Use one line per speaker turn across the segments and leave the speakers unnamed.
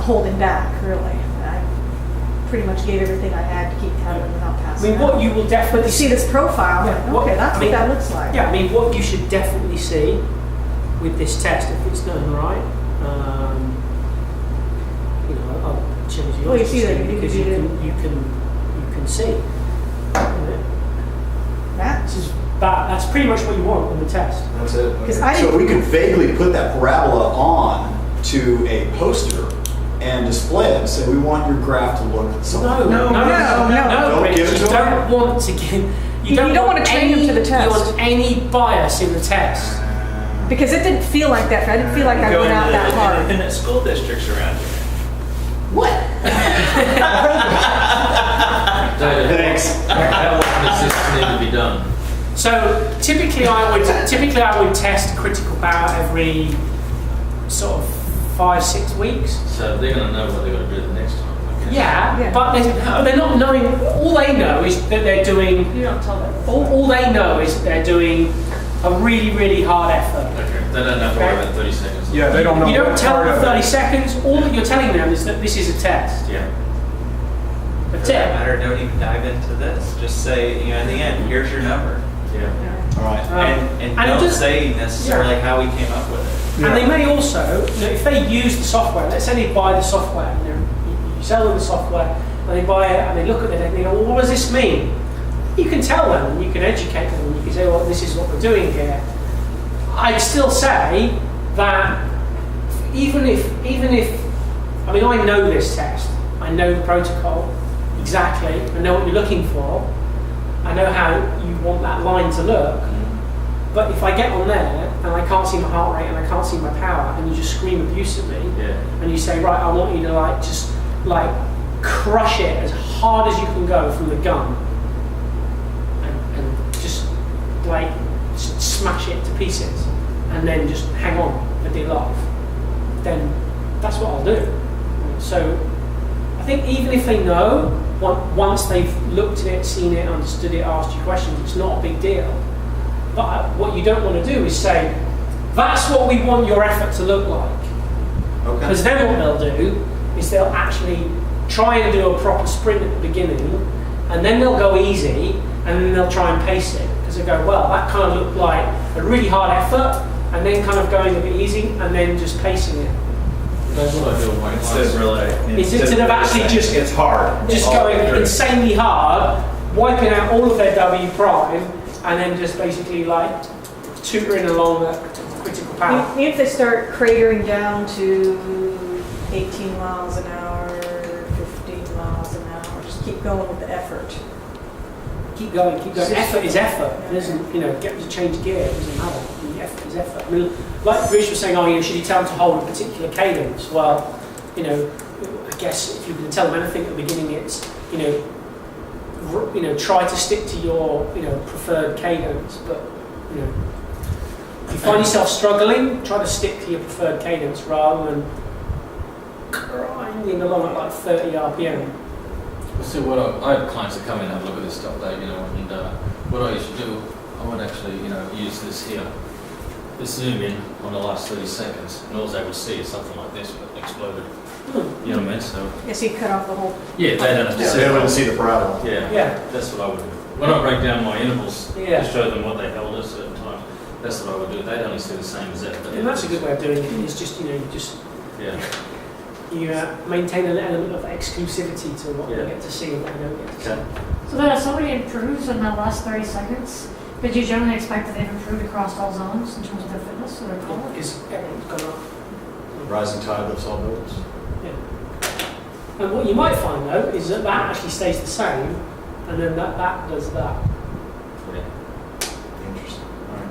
holding back, really. I pretty much gave everything I had to keep having without
I
passing
mean,
out.
what you will
But
definitely
to see this profile,
Yeah,
like,
what-
okay, that's
I mean,
what that looks like.
Yeah, I mean, what you should definitely see with this test, if it's done right, you know, I'll show you.
Well, you see that
because
you
you can see. You know, that's pretty much what you want on the test.
That's it.
Because I
So
didn't-
we could vaguely put that parabola on to a poster and display it and say, we want your graph to look something.
No.
Don't
Rich,
give it to
you
them.
don't want to give.
You don't want to train them to the test.
You want any bias in the test.
Because it didn't feel like that. I didn't feel like I went out that hard.
Independent school districts around here.
What?
David,
Thanks.
how often does this need to be done?
So typically I would test critical power every sort of 5-6 weeks.
So they're going to know what they're going to do the next time. I guess.
Yeah.
But they're not knowing. All they know is that they're doing.
You don't tell them.
All they know is that they're doing a really, really hard effort.
Okay. They don't have to worry about 30 seconds.
Yeah, they don't know.
You don't
what
tell
part
them
of it.
30 seconds. All that you're telling them is that this is a test.
Yeah.
That's
For that
it.
matter, don't even dive into this. Just say, you know, in the end, here's your number.
Yeah.
All right.
And
and
don't
just-
say necessarily how we came up with it.
And they may also, you know, if they use the software, let's say they buy the software, you sell them the software, and they buy it and they look at it and they go, well, what does this mean? You can tell them, and you can educate them, and you can say, well, this is what we're doing here. I'd still say that even if, I mean, I know this test, I know the protocol exactly, I know what you're looking for, I know how you want that line to look, but if I get on there and I can't see my heart rate and I can't see my power, and you just scream abuse at me,
Yeah.
and you say, right, I want you to just crush it as hard as you can go from the gun, and just smash it to pieces, and then just hang on for dear life, then that's what I'll do. So I think even if they know, once they've looked at it, seen it, understood it, asked you questions, it's not a big deal. But what you don't want to do is say, that's what we want your effort to look like.
Okay.
Because then what they'll do is they'll actually try and do a proper sprint at the beginning, and then they'll go easy, and then they'll try and pace it. Because they go, well, that kind of looked like a really hard effort, and then kind of going a bit easy, and then just pacing it.
That's what I do on my
Instead of
class.
really,
Instead of actually just-
it's hard.
Just
all the way
going
through.
insanely hard, wiping out all of their W prime, and then just basically tutoring along at critical power.
If they start cratering down to 18 miles an hour, 15 miles an hour, just keep going with the effort.
Keep going. Effort is effort. It doesn't, get to change gear, it doesn't matter. The effort is effort. I mean, like Rich was saying, should you tell them to hold a particular cadence? Well, I guess if you can tell them anything at the beginning, it's, try to stick to your, preferred cadence. But, if you find yourself struggling, try to stick to your preferred cadence rather than grinding along at 30 RPM.
So I have clients that come in and have a look at this stuff, Dave, and what I used to do, I would actually, use this here. This zoom in on the last 30 seconds, and all they would see is something like this, but exploded. You know what I mean? So
Yes, you cut off the whole.
yeah, they don't have to
Yeah,
see
they
it.
wouldn't see the parabola.
Yeah, that's what I would do. When I break down my intervals
Yeah.
to show them what they held at certain times, that's what I would do. They'd only see the same as that.
And that's a good way of doing it. Is just
Yeah.
you maintain an element of exclusivity to what
Yeah.
they get to see and what they don't get to see.
Okay.
So then if somebody improves in that last 30 seconds, did you generally expect that they've improved across all zones in terms of their fitness or their power?
Because everyone's gone up.
Rising tide lifts all boats.
And what you might find though is that actually stays the same, and then that does that.
Yeah.
Interesting. All right.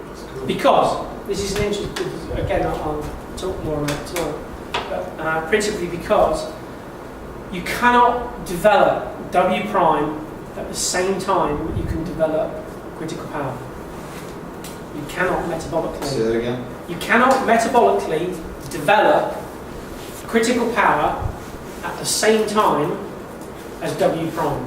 That's cool.
Because this is an interesting. Again, I'll talk more on that tomorrow. But principally because you cannot develop W prime at the same time that you can develop critical power. You cannot metabolically.
Say that again.
You cannot metabolically develop critical power at the same time as W prime.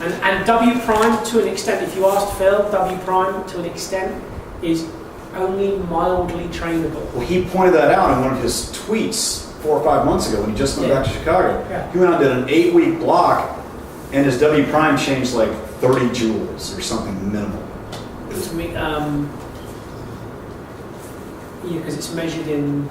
And W prime, to an extent, if you asked Phil, W prime to an extent is only mildly trainable.
Well, he pointed that out in one of his tweets 4 or 5 months ago when he just went back to Chicago.
Yeah.
He went on and did an 8-week block, and his W prime changed like 30 joules or something minimal. It was
Yeah, because it's measured in.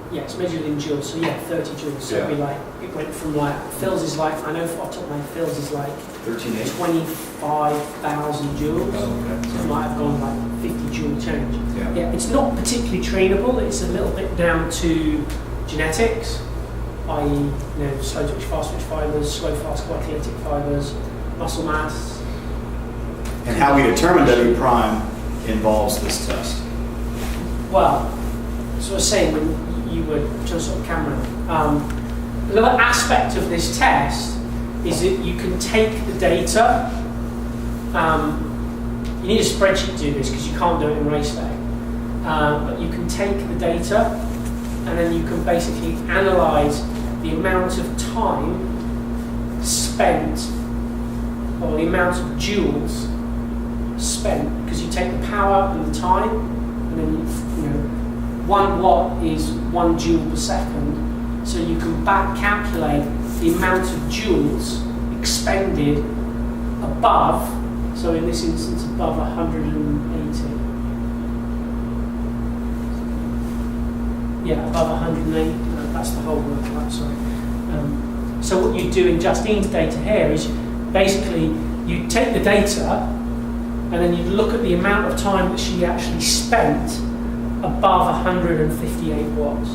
Yeah, it's measured in joules. So yeah, 30 joules. So it'd be like it went from like Phil's is like I know off the top of my head, Phil's is like
13.8.
25,000 joules.
Oh, okay.
So it might have gone like 50 joule change.
Yeah.
Yeah, it's not particularly trainable. It's a little bit down to genetics, i.e., slow twitch, fast twitch fibers, slow fast glycolytic fibers, muscle mass.
And how we determine W prime involves this test.
Well, so I was saying when you were just on camera, another aspect of this test is that you can take the data. You need a spreadsheet to do this because you can't do it in race day. But you can take the data and then you can basically analyze the amount of time spent or the amount of joules spent because you take the power and the time and then 1 watt is 1 joule per second, so you can back calculate the amount of joules expended above, so in this instance above 180. Yeah, above 180, that's the whole work, right, sorry. So what you do in Justine's data here is basically you take the data and then you look at the amount of time that she actually spent above 158 watts.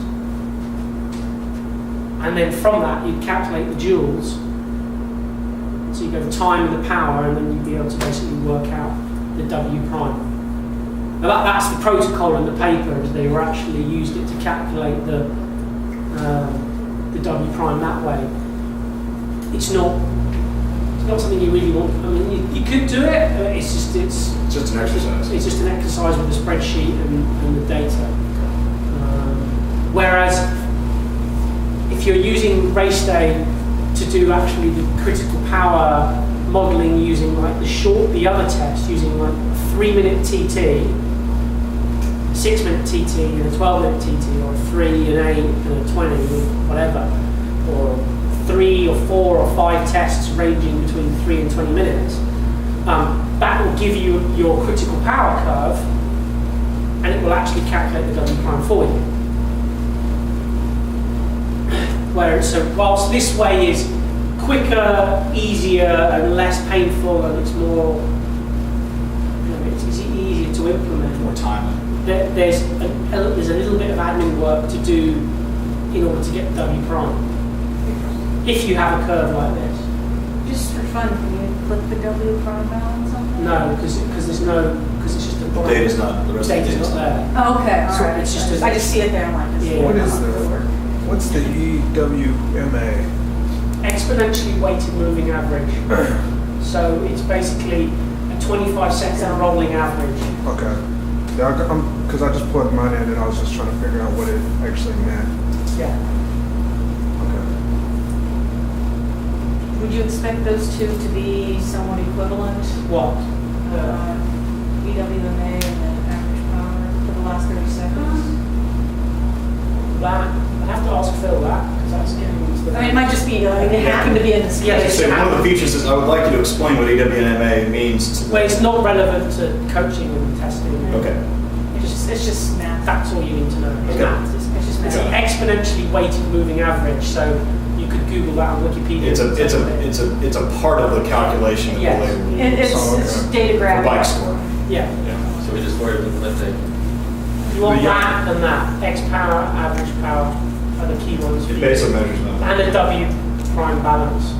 And then from that you calculate the joules. So you go the time and the power and then you'd be able to basically work out the W prime. Now that's the protocol in the paper, is they were actually used it to calculate the W prime that way. It's not something you really want. I mean, you could do it. It's just
It's just an exercise.
It's just an exercise with a spreadsheet and the data. Whereas if you're using race day to do actually the critical power modelling using like the other test, using like a 3-minute TT, 6-minute TT and a 12-minute TT, or a 3, an 8 and a 20, whatever, or 3 or 4 or 5 tests ranging between 3 and 20 minutes, that will give you your critical power curve and it will actually calculate the W prime for you. So whilst this way is quicker, easier and less painful and it's more, it's easier to implement.
More time.
There's a little bit of admin work to do in order to get the W prime. If you have a curve like this.
Just for fun, can you click the W prime balance on that?
No, because it's just a blank.
Data's not, the rest of the
Data's not there.
Oh, okay, all
So
right.
it's just
I just see it there, I'm like, this
Yeah.
What is
not gonna work.
What's the EWMA?
Exponentially weighted moving average. So it's basically a 25-second rolling average.
Okay. Yeah, because I just plugged mine in and I was just trying to figure out what it actually meant.
Yeah.
Okay.
Would you expect those two to be somewhat equivalent?
What?
EWMA and then average power for the last 30 seconds?
That, I have to ask Phil that, because that's getting into the...
I mean, it might just be, it happened to be in the
Yeah,
schedule.
So one of the features is I would like you to explain what EWMA means to
Well, it's not relevant to coaching and testing.
Okay.
It's just math.
That's all you need to know. It's
Okay.
maths.
It's just
It's
math.
an exponentially weighted moving average, so you could Google that on Wikipedia.
It's a part of the calculation that
Yes.
the label
It's
Oh, okay.
data
for
grabbing.
bike score.
Yeah.
So we just worry about let's say
You want
Yeah.
that and that. X power, average power are the key ones. for
It
you.
basically measures them.
And a W prime balance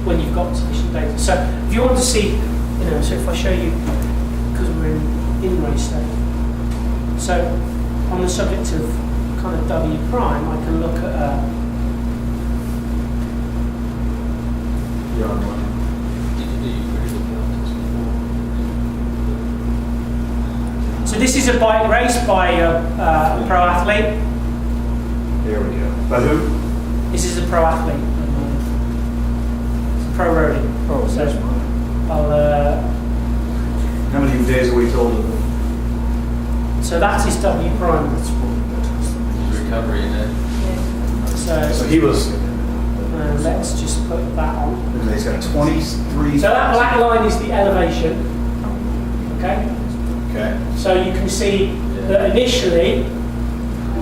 when you've got sufficient data. So if you want to see, so if I show you, because we're in race day, so on the subject of kind of W prime, I can look at
You're on one.
so this is a bike race by a pro athlete.
There we go. By who?
This is a pro athlete. It's a pro roadie.
Oh,
So
that's mine.
I'll,
How many days a week old?
So that's his W prime.
That's what the test.
Recovery in there.
So he was,
Let's just put that on.
he's got 23.
So that black line is the elevation. Okay.
Okay.
So you can see that initially,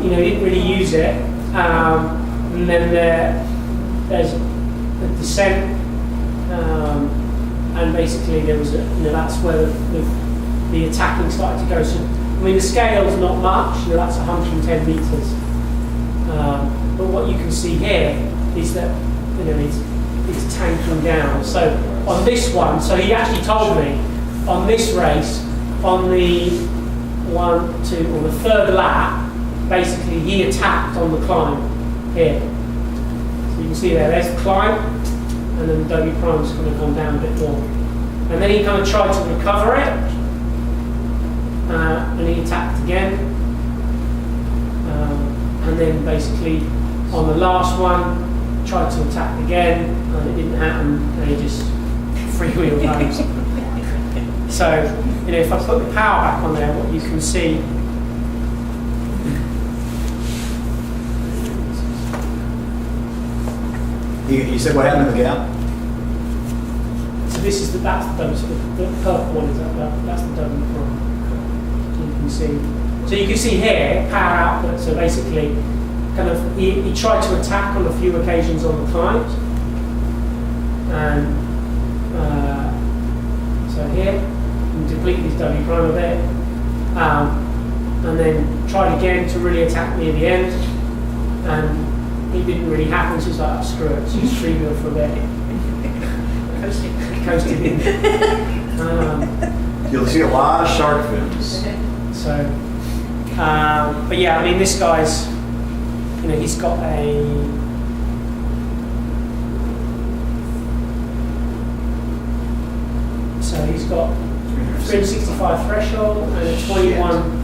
you didn't really use it, and then there's the descent, and basically there was that's where the attacking started to go. So I mean the scale's not much, that's 110 meters, but what you can see here is that it's tanking down. So on this one, so he actually told me on this race, on the 1, 2, or the third lap, basically he attacked on the climb here. So you can see there's the climb, and then the W prime's going to come down a bit more. And then he kind of tried to recover it, and he attacked again. And then basically on the last one, tried to attack again, and it didn't happen, and he just freewheeled home. So, if I put the power back on there, what you can see
You said what happened in the gap?
so this is that's the W, so the purple one is that's the W prime. So you can see. So you can see here, power output, so basically kind of he tried to attack on a few occasions on the climbs. And so here, he depleted his W prime a bit. And then tried again to really attack near the end. And it didn't really happen, so he's like, oh, screw it, so he's freewheel for a bit. Coasted in.
You'll see a lot of shark fins.
So, but yeah, I mean, this guy's, he's got a, so he's got 365 threshold and a 21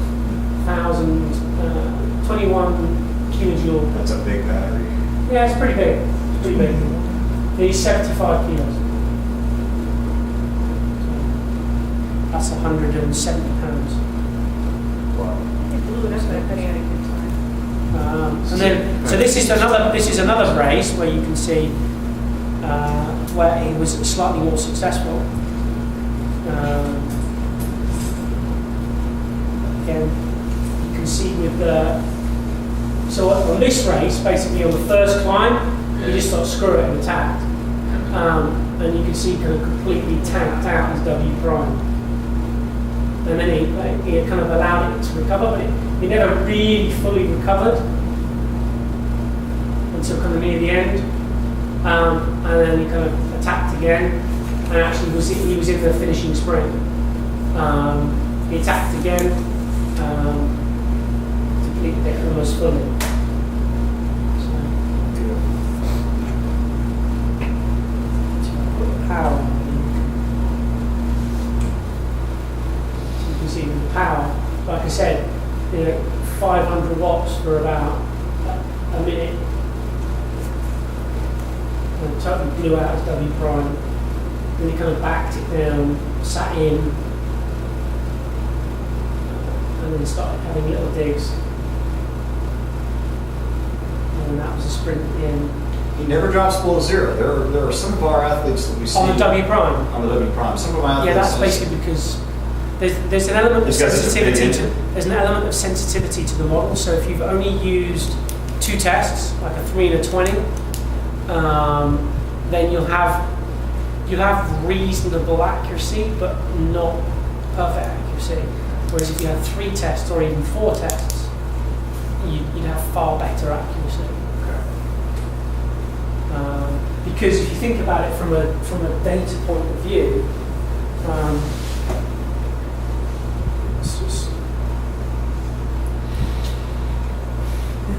kilojoule.
That's a big battery.
Yeah, it's pretty big. It's pretty big. He's 75 kilos. That's 170 pounds.
Wow.
He blew it up, but he had a good time.
And then, so this is another race where you can see where he was slightly more successful. Again, you can see with the. So on this race, basically on the first climb, he just thought screw it and attacked, and you can see kind of completely tanked out his W prime. And then he kind of allowed it to recover, but it never really fully recovered until kind of near the end. And then he kind of attacked again, and actually he was in the finishing sprint. He attacked again, depleted it almost fully. So I'll put the power on. Even the power, like I said, 500 watts for about a minute, and totally blew out his W prime. Then he kind of backed it down, sat in, and then started having little digs. And that was a sprint at the end.
He never drops below zero. There are some of our athletes that we see
On the W prime.
On the W prime. Some of my athletes.
Yeah, that's basically because there's an element of
This guy's
sensitivity to
opinion.
there's an element of sensitivity to the model. So if you've only used 2 tests, like a 3 and a 20, then you'll have reasonable accuracy, but not perfect accuracy. Whereas if you have 3 tests or even 4 tests, you'd have far better accuracy. Because if you think about it from a data point of view.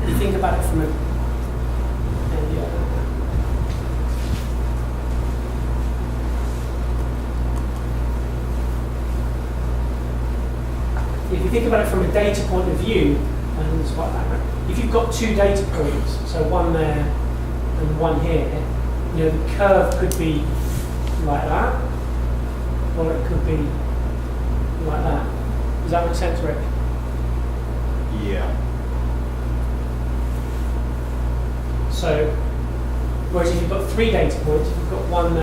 You think about it from a if you think about it from a data point of view, it's like that, right? If you've got 2 data points, so one there and one here, the curve could be like that, or it could be like that. Does that make sense, Rick?
Yeah.
So, whereas if you've got 3 data points, if you've got one